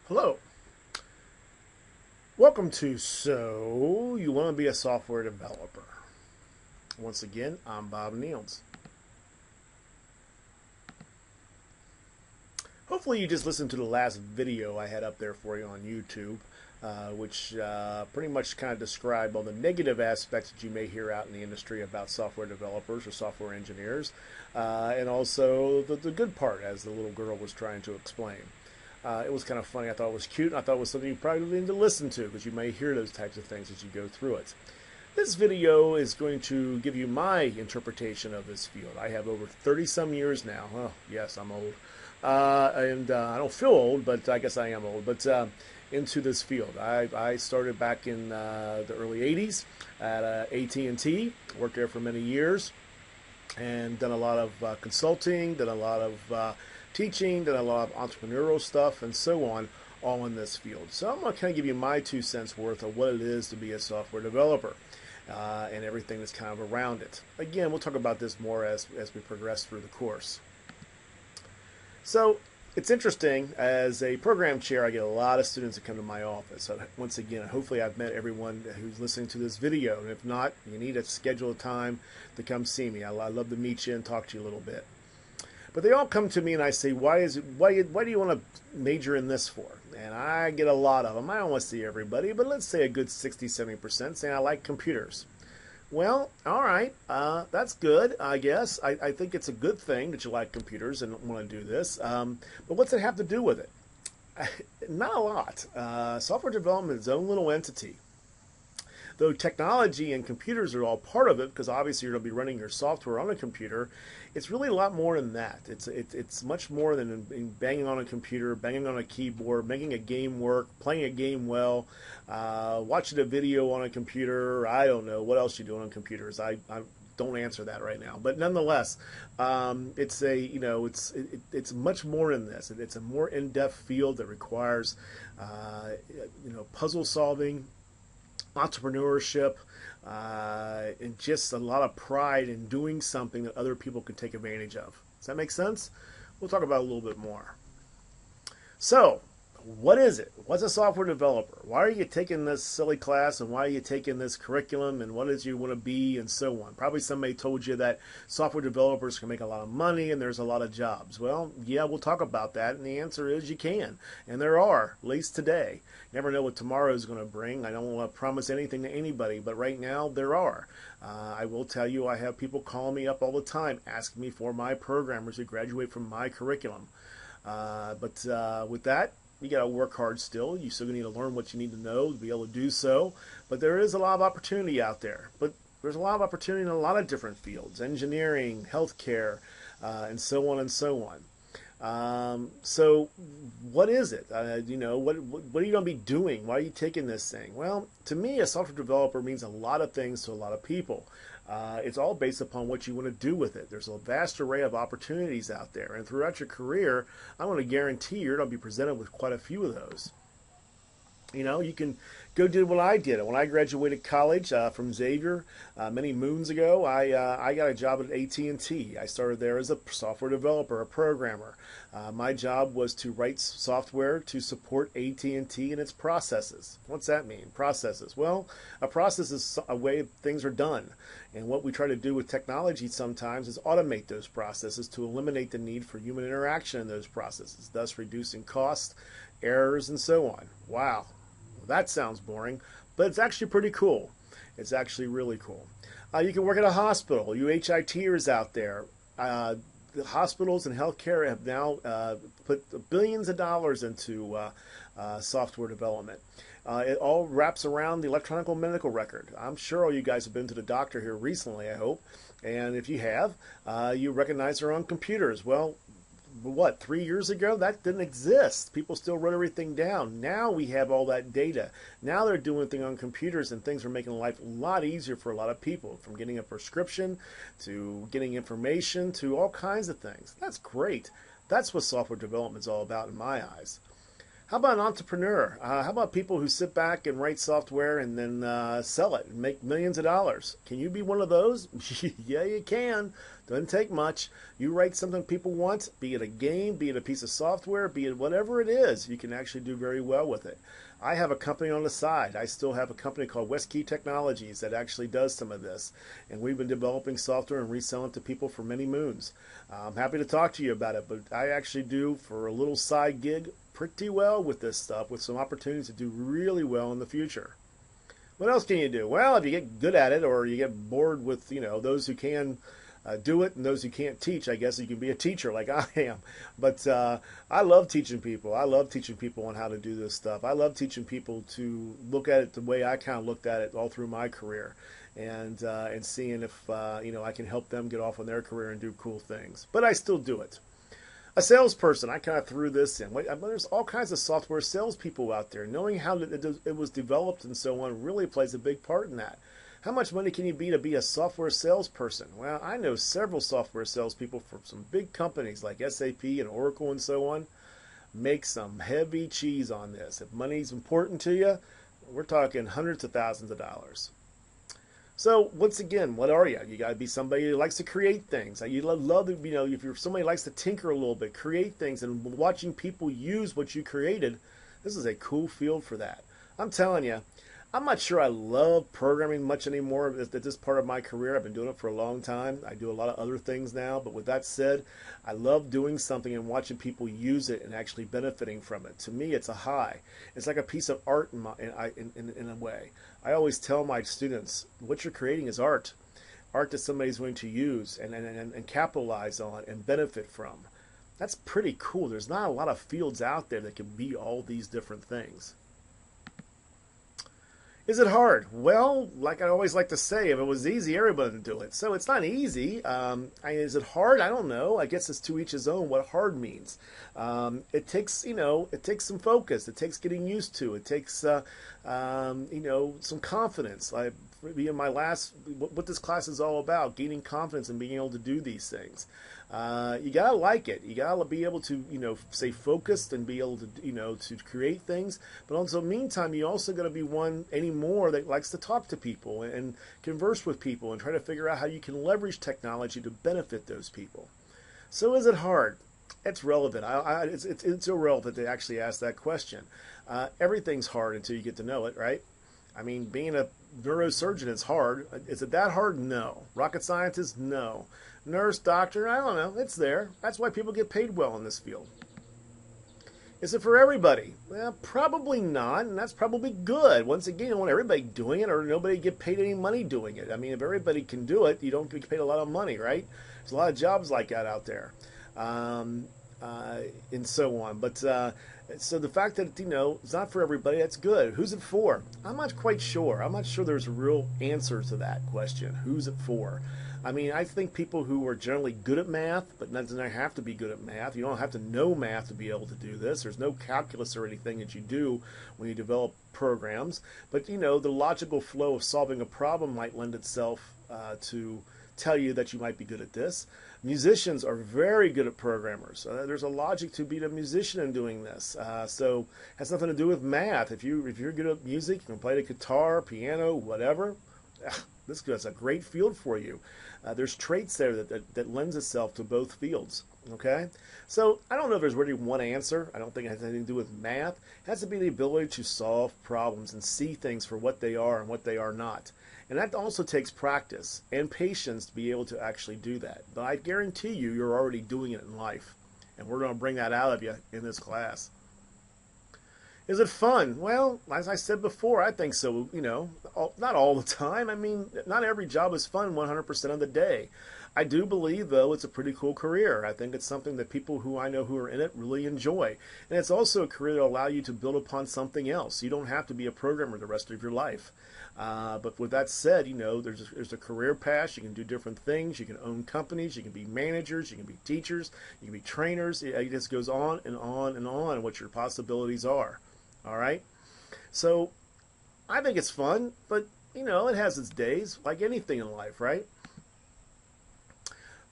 Hello, welcome to So You Want to Be a Software Developer. Once again, I'm Bob Niels. Hopefully you just listened to the last video I had up there for you on YouTube, which pretty much kind of described all the negative aspects that you may hear out in the industry about software developers or software engineers, and also the good part, as the little girl was trying to explain. It was kind of funny. I thought it was cute, and I thought it was something you probably need to listen to because you may hear those types of things as you go through it. This video is going to give you my interpretation of this field. I have over 30 some years now. Oh, yes, I'm old. And I don't feel old, but I guess I am old. But into this field, I started back in the early 80s at AT&T. Worked there for many years and done a lot of consulting, done a lot of teaching, done a lot of entrepreneurial stuff, and so on, all in this field. So I'm going to kind of give you my 2 cents worth of what it is to be a software developer and everything that's kind of around it. Again, we'll talk about this more as we progress through the course. So it's interesting, as a program chair, I get a lot of students that come to my office. So once again, hopefully I've met everyone who's listening to this video. And if not, you need to schedule a time to come see me. I love to meet you and talk to you a little bit. But they all come to me and I say, why do you want to major in this for? And I get a lot of them. I don't want to see everybody, but let's say a good 60-70% saying I like computers. Well, all right, that's good, I guess. I think it's a good thing that you like computers and want to do this. But what's it have to do with it? Not a lot. Software development is its own little entity. Though technology and computers are all part of it, because obviously you're going to be running your software on a computer, it's really a lot more than that. It's much more than banging on a computer, banging on a keyboard, making a game work, playing a game well, watching a video on a computer. I don't know what else you do on computers. I don't answer that right now, but nonetheless, it's much more than this. It's a more in-depth field that requires puzzle solving, entrepreneurship, and just a lot of pride in doing something that other people can take advantage of. Does that make sense? We'll talk about it a little bit more. So, what is it? What's a software developer? Why are you taking this silly class, and why are you taking this curriculum, and what is you want to be, and so on? Probably somebody told you that software developers can make a lot of money and there's a lot of jobs. Well, yeah, we'll talk about that, and the answer is you can, and there are, at least today. You never know what tomorrow is going to bring. I don't want to promise anything to anybody, but right now there are. I will tell you, I have people calling me up all the time asking me for my programmers who graduate from my curriculum. But with that, you got to work hard still. You still need to learn what you need to know to be able to do so. But there is a lot of opportunity out there. But there's a lot of opportunity in a lot of different fields: engineering, healthcare, and so on and so on. So what is it? What are you going to be doing? Why are you taking this thing? Well, to me, a software developer means a lot of things to a lot of people. It's all based upon what you want to do with it. There's a vast array of opportunities out there, and throughout your career, I want to guarantee you're going to be presented with quite a few of those. You can go do what I did. When I graduated college from Xavier many moons ago, I got a job at AT&T. I started there as a software developer, a programmer. My job was to write software to support AT&T and its processes. What's that mean? Processes. Well, a process is a way things are done. And what we try to do with technology sometimes is automate those processes to eliminate the need for human interaction in those processes, thus reducing costs, errors, and so on. Wow. That sounds boring, but it's actually pretty cool. It's actually really cool. You can work at a hospital. You HITers out there. The hospitals and healthcare have now put billions of dollars into software development. It all wraps around the electronic medical record. I'm sure all you guys have been to the doctor here recently, I hope. And if you have, you recognize they're on computers. Well, 3 years ago, that didn't exist. People still wrote everything down. Now we have all that data. Now they're doing things on computers, and things are making life a lot easier for a lot of people, from getting a prescription to getting information to all kinds of things. That's great. That's what software development is all about in my eyes. How about an entrepreneur? How about people who sit back and write software and then sell it and make millions of dollars? Can you be one of those? Yeah, you can. Doesn't take much. You write something people want, be it a game, be it a piece of software, be it whatever it is, you can actually do very well with it. I have a company on the side. I still have a company called West Key Technologies that actually does some of this. And we've been developing software and reselling to people for many moons. I'm happy to talk to you about it, but I actually do, for a little side gig, pretty well with this stuff, with some opportunities to do really well in the future. What else can you do? Well, if you get good at it, or you get bored with, those who can do it and those who can't teach, I guess you can be a teacher like I am. But I love teaching people. I love teaching people on how to do this stuff. I love teaching people to look at it the way I kind of looked at it all through my career, and seeing if I can help them get off on their career and do cool things. But I still do it. A salesperson, I kind of threw this in. There's all kinds of software salespeople out there. Knowing how it was developed and so on really plays a big part in that. How much money can you be a software salesperson? Well, I know several software salespeople from some big companies like SAP and Oracle and so on. Make some heavy cheese on this. If money's important to you, we're talking hundreds of thousands of dollars. So once again, what are you? You got to be somebody who likes to create things. You love to, if you're somebody who likes to tinker a little bit, create things, and watching people use what you created, this is a cool field for that. I'm telling you, I'm not sure I love programming much anymore at this part of my career. I've been doing it for a long time. I do a lot of other things now. But with that said, I love doing something and watching people use it and actually benefiting from it. To me, it's a high. It's like a piece of art in a way. I always tell my students, what you're creating is art. Art that somebody's going to use and capitalize on and benefit from. That's pretty cool. There's not a lot of fields out there that can be all these different things. Is it hard? Well, like I always like to say, if it was easy, everybody would do it. So it's not easy. Is it hard? I don't know. I guess it's to each his own what hard means. It takes, it takes some focus. It takes getting used to. It takes, some confidence. In my last, what this class is all about, gaining confidence and being able to do these things. You gotta like it. You gotta be able to, stay focused and be able to, to create things. But also, meantime, you also gotta be one anymore that likes to talk to people and converse with people and try to figure out how you can leverage technology to benefit those people. So, is it hard? It's relevant. It's irrelevant to actually ask that question. Everything's hard until you get to know it, right? I mean, being a neurosurgeon is hard. Is it that hard? No. Rocket scientist? No. Nurse, doctor? I don't know. It's there. That's why people get paid well in this field. Is it for everybody? Well, probably not, and that's probably good. Once again, you don't want everybody doing it, or nobody get paid any money doing it. I mean, if everybody can do it, you don't get paid a lot of money, right? There's a lot of jobs like that out there, and so on. But so the fact that it's not for everybody, that's good. Who's it for? I'm not quite sure. I'm not sure there's a real answer to that question. Who's it for? I mean, I think people who are generally good at math, but doesn't have to be good at math. You don't have to know math to be able to do this. There's no calculus or anything that you do when you develop programs. But, the logical flow of solving a problem might lend itself to tell you that you might be good at this. Musicians are very good at programmers. There's a logic to being a musician in doing this. So it has nothing to do with math. If you're good at music, you can play the guitar, piano, whatever. This is a great field for you. There's traits there that lends itself to both fields. Okay? So I don't know if there's really one answer. I don't think it has anything to do with math. It has to be the ability to solve problems and see things for what they are and what they are not. And that also takes practice and patience to be able to actually do that. But I guarantee you're already doing it in life. And we're going to bring that out of you in this class. Is it fun? Well, as I said before, I think so, not all the time. I mean, not every job is fun 100% of the day. I do believe, though, it's a pretty cool career. I think it's something that people who I know who are in it really enjoy. And it's also a career that will allow you to build upon something else. You don't have to be a programmer the rest of your life. But with that said, there's a career path. You can do different things. You can own companies. You can be managers. You can be teachers. You can be trainers. It just goes on and on and on what your possibilities are. All right? So I think it's fun, but, it has its days, like anything in life, right?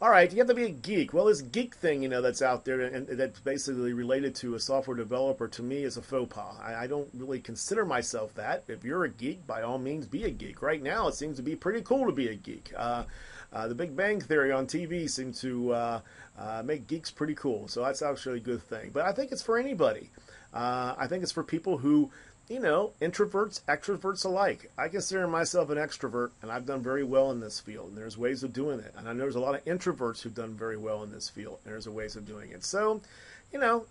All right, you have to be a geek. Well, this geek thing, that's out there and that's basically related to a software developer, to me is a faux pas. I don't really consider myself that. If you're a geek, by all means, be a geek. Right now, it seems to be pretty cool to be a geek. The Big Bang Theory on TV seems to make geeks pretty cool, so that's actually a good thing. But I think it's for anybody. I think it's for people who introverts, extroverts alike. I consider myself an extrovert, and I've done very well in this field. And there's ways of doing it. And I know there's a lot of introverts who've done very well in this field. And there's ways of doing it. So,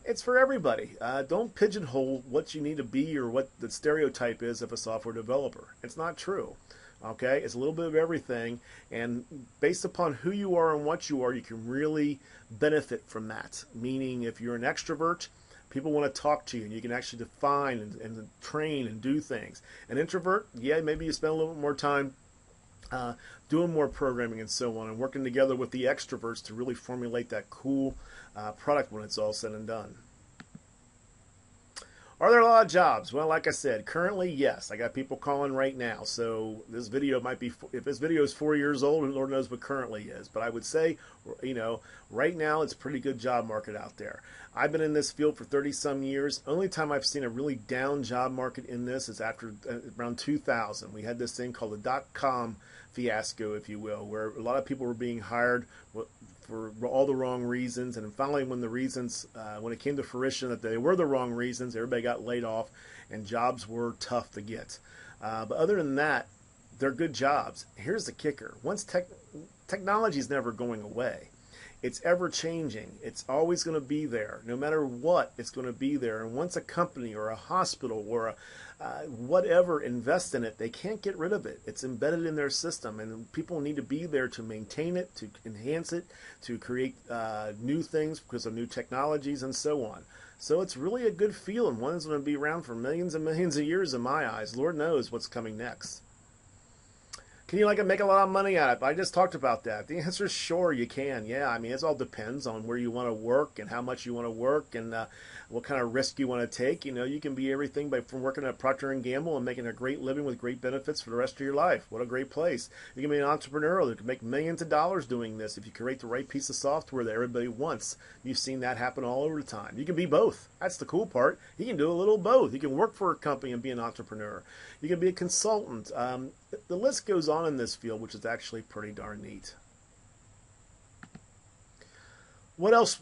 it's for everybody. Don't pigeonhole what you need to be or what the stereotype is of a software developer. It's not true. Okay? It's a little bit of everything. And based upon who you are and what you are, you can really benefit from that. Meaning, if you're an extrovert, people want to talk to you, and you can actually define and train and do things. An introvert, yeah, maybe you spend a little bit more time doing more programming and so on, and working together with the extroverts to really formulate that cool product when it's all said and done. Are there a lot of jobs? Well, like I said, currently, yes. I got people calling right now. So this video might be, if this video is 4 years old, Lord knows what currently is. But I would say, right now it's a pretty good job market out there. I've been in this field for 30-some years. Only time I've seen a really down job market in this is after around 2000. We had this thing called the dot-com fiasco, if you will, where a lot of people were being hired for all the wrong reasons, and finally when the reasons, when it came to fruition that they were the wrong reasons, everybody got laid off and jobs were tough to get. But other than that, they're good jobs. Here's the kicker. Once technology is never going away. It's ever changing. It's always going to be there. No matter what, it's going to be there. And once a company or a hospital or whatever invests in it, they can't get rid of it. It's embedded in their system, and people need to be there to maintain it, to enhance it, to create new things because of new technologies and so on. So it's really a good field, and one that's going to be around for millions and millions of years in my eyes. Lord knows what's coming next. Can you make a lot of money out of it? I just talked about that. The answer is sure, you can. Yeah, I mean, it all depends on where you want to work and how much you want to work and what kind of risk you want to take. You can be everything from working at Procter & Gamble and making a great living with great benefits for the rest of your life. What a great place. You can be an entrepreneur that can make millions of dollars doing this if you create the right piece of software that everybody wants. You've seen that happen all over the time. You can be both. That's the cool part. You can do a little both. You can work for a company and be an entrepreneur. You can be a consultant. The list goes on in this field, which is actually pretty darn neat. What else?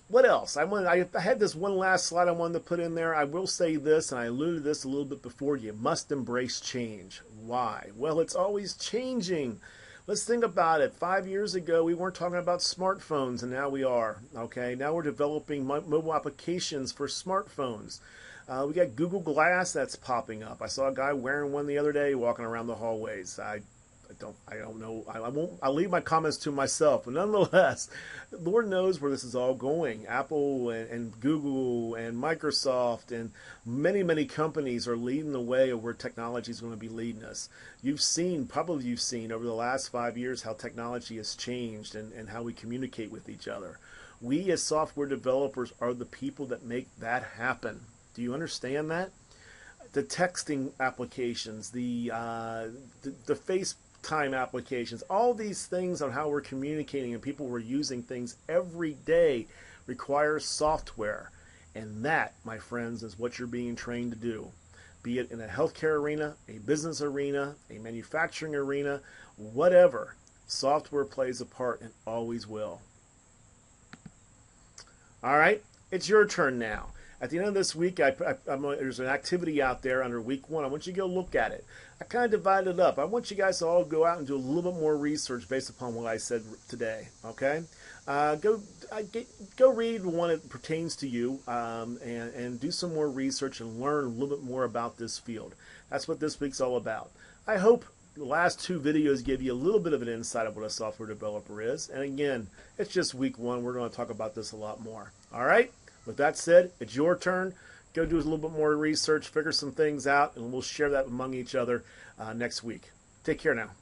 I had this one last slide I wanted to put in there. I will say this, and I alluded to this a little bit before. You must embrace change. Why? Well, it's always changing. Let's think about it. 5 years ago, we weren't talking about smartphones, and now we are. Okay, now we're developing mobile applications for smartphones. We got Google Glass that's popping up. I saw a guy wearing one the other day walking around the hallways. I don't know. I'll leave my comments to myself. But nonetheless, Lord knows where this is all going. Apple and Google and Microsoft and many, many companies are leading the way of where technology is going to be leading us. Probably you've seen over the last 5 years how technology has changed and how we communicate with each other. We as software developers are the people that make that happen. Do you understand that? The texting applications, the FaceTime applications, all these things on how we're communicating and people were using things every day requires software. And that, my friends, is what you're being trained to do. Be it in a healthcare arena, a business arena, a manufacturing arena, whatever. Software plays a part and always will. All right, it's your turn now. At the end of this week, there's an activity out there under week 1. I want you to go look at it. I kind of divided it up. I want you guys to all go out and do a little bit more research based upon what I said today. Okay? Go read one that pertains to you and do some more research and learn a little bit more about this field. That's what this week's all about. I hope the last 2 videos give you a little bit of an insight of what a software developer is. And again, it's just week 1. We're going to talk about this a lot more. All right? With that said, it's your turn. Go do a little bit more research, figure some things out, and we'll share that among each other next week. Take care now.